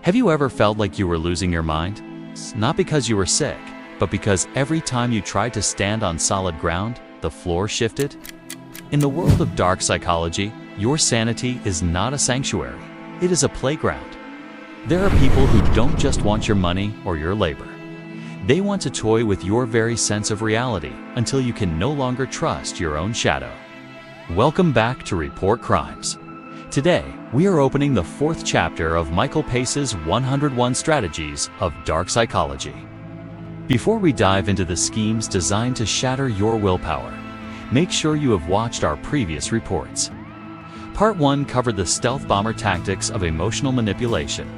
Have you ever felt like you were losing your mind? Not because you were sick, but because every time you tried to stand on solid ground, the floor shifted? In the world of dark psychology, your sanity is not a sanctuary. It is a playground. There are people who don't just want your money or your labor. They want to toy with your very sense of reality until you can no longer trust your own shadow. Welcome back to Report Crimes. Today, we are opening the 4th chapter of Michael Pace's 101 Strategies of Dark Psychology. Before we dive into the schemes designed to shatter your willpower, make sure you have watched our previous reports. Part 1 covered the stealth bomber tactics of emotional manipulation.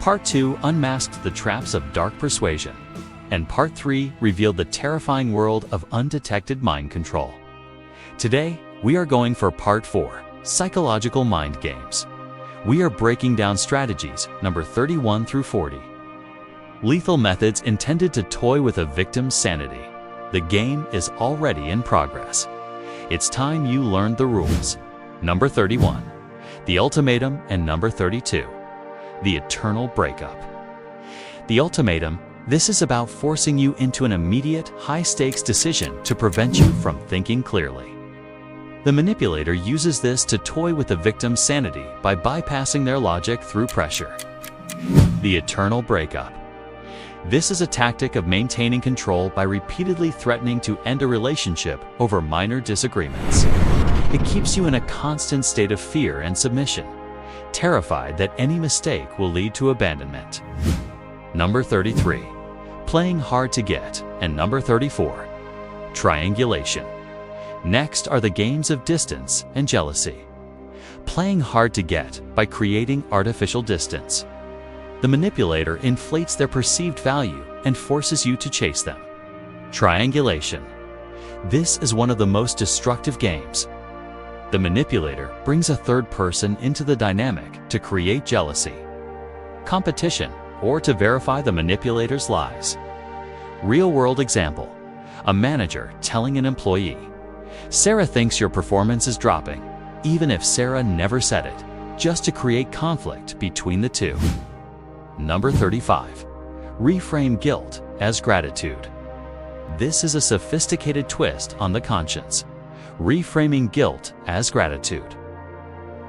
Part 2 unmasked the traps of dark persuasion. And Part 3 revealed the terrifying world of undetected mind control. Today, we are going for Part 4. Psychological mind games. We are breaking down strategies number 31 through 40. Lethal methods intended to toy with a victim's sanity. The game is already in progress. It's time you learned the rules. Number 31. The ultimatum, and number 32. The eternal breakup. The ultimatum, this is about forcing you into an immediate, high-stakes decision to prevent you from thinking clearly. The manipulator uses this to toy with the victim's sanity by bypassing their logic through pressure. The eternal breakup. This is a tactic of maintaining control by repeatedly threatening to end a relationship over minor disagreements. It keeps you in a constant state of fear and submission, terrified that any mistake will lead to abandonment. Number 33. Playing hard to get, and number 34. Triangulation. Next are the games of distance and jealousy. Playing hard to get by creating artificial distance. The manipulator inflates their perceived value and forces you to chase them. Triangulation. This is one of the most destructive games. The manipulator brings a third person into the dynamic to create jealousy, competition, or to verify the manipulator's lies. Real-world example. A manager telling an employee, "Sarah thinks your performance is dropping," even if Sarah never said it, just to create conflict between the two. Number 35. Reframe guilt as gratitude. This is a sophisticated twist on the conscience. Reframing guilt as gratitude.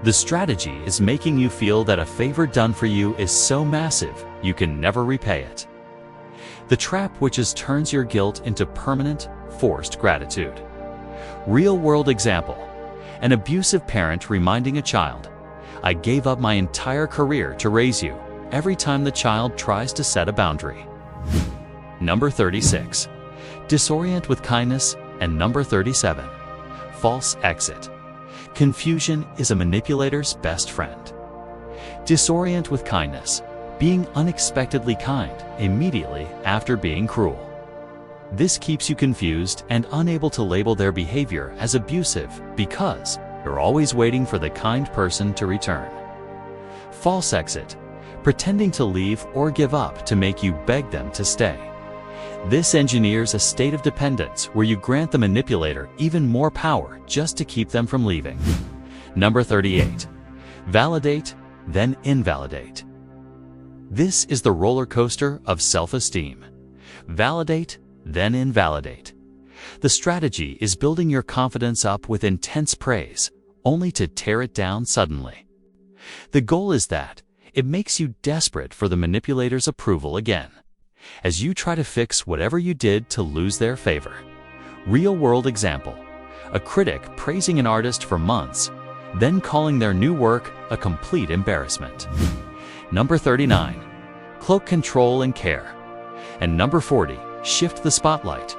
The strategy is making you feel that a favor done for you is so massive you can never repay it. The trap which turns your guilt into permanent, forced gratitude. Real-world example. An abusive parent reminding a child, "I gave up my entire career to raise you," every time the child tries to set a boundary. Number 36. Disorient with kindness, and number 37. False exit. Confusion is a manipulator's best friend. Disorient with kindness. Being unexpectedly kind immediately after being cruel. This keeps you confused and unable to label their behavior as abusive because you're always waiting for the kind person to return. False exit. Pretending to leave or give up to make you beg them to stay. This engineers a state of dependence where you grant the manipulator even more power just to keep them from leaving. Number 38. Validate, then invalidate. This is the roller coaster of self-esteem. Validate, then invalidate. The strategy is building your confidence up with intense praise, only to tear it down suddenly. The goal is that it makes you desperate for the manipulator's approval again, as you try to fix whatever you did to lose their favor. Real-world example. A critic praising an artist for months, then calling their new work a complete embarrassment. Number 39. Cloak control and care. And number 40. Shift the spotlight.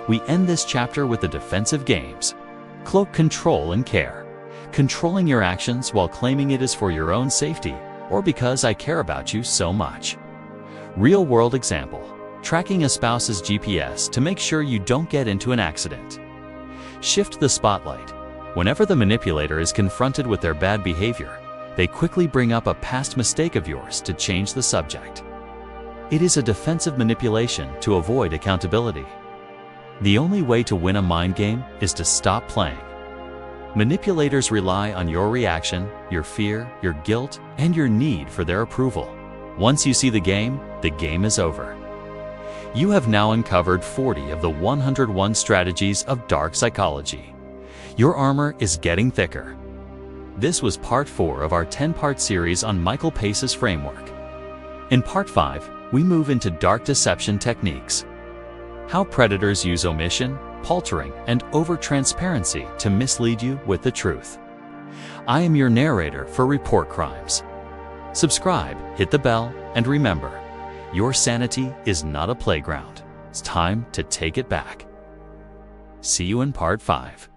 We end this chapter with the defensive games. Cloak control and care. Controlling your actions while claiming it is for your own safety or because I care about you so much. Real-world example. Tracking a spouse's GPS to make sure you don't get into an accident. Shift the spotlight. Whenever the manipulator is confronted with their bad behavior, they quickly bring up a past mistake of yours to change the subject. It is a defensive manipulation to avoid accountability. The only way to win a mind game is to stop playing. Manipulators rely on your reaction, your fear, your guilt, and your need for their approval. Once you see the game is over. You have now uncovered 40 of the 101 strategies of dark psychology. Your armor is getting thicker. This was part 4 of our 10-part series on Michael Pace's framework. In part 5, we move into dark deception techniques. How predators use omission, paltering, and over-transparency to mislead you with the truth. I am your narrator for Report Crimes. Subscribe, hit the bell, and remember, your sanity is not a playground. It's time to take it back. See you in part 5.